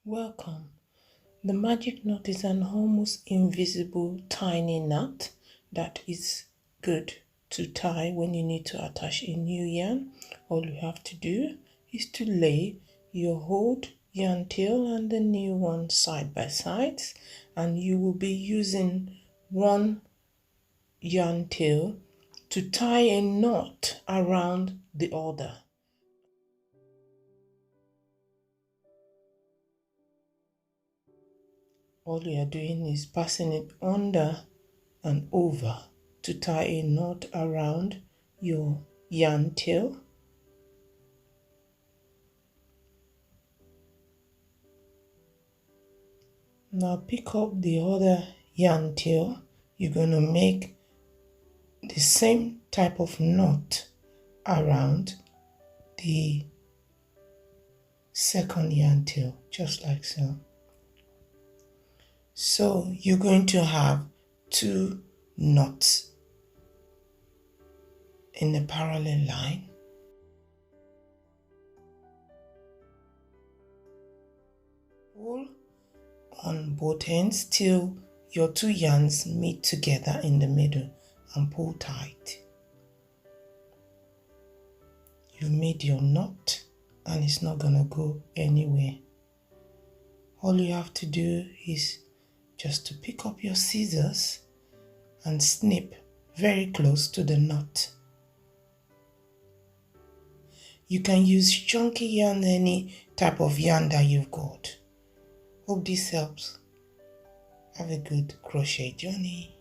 Welcome. The magic knot is an almost invisible tiny knot that is good to tie when you need to attach a new yarn. All you have to do is to lay your old yarn tail and the new one side by side, and you will be using one yarn tail to tie a knot around the other. All you are doing is passing it under and over to tie a knot around your yarn tail. Now pick up the other yarn tail. You're going to make the same type of knot around the second yarn tail, just like so. So you're going to have two knots in a parallel line. Pull on both ends till your two yarns meet together in the middle and pull tight. You've made your knot and it's not gonna go anywhere. All you have to do is just to pick up your scissors and snip very close to the knot. You can use chunky yarn, any type of yarn that you've got. Hope this helps. Have a good crochet journey.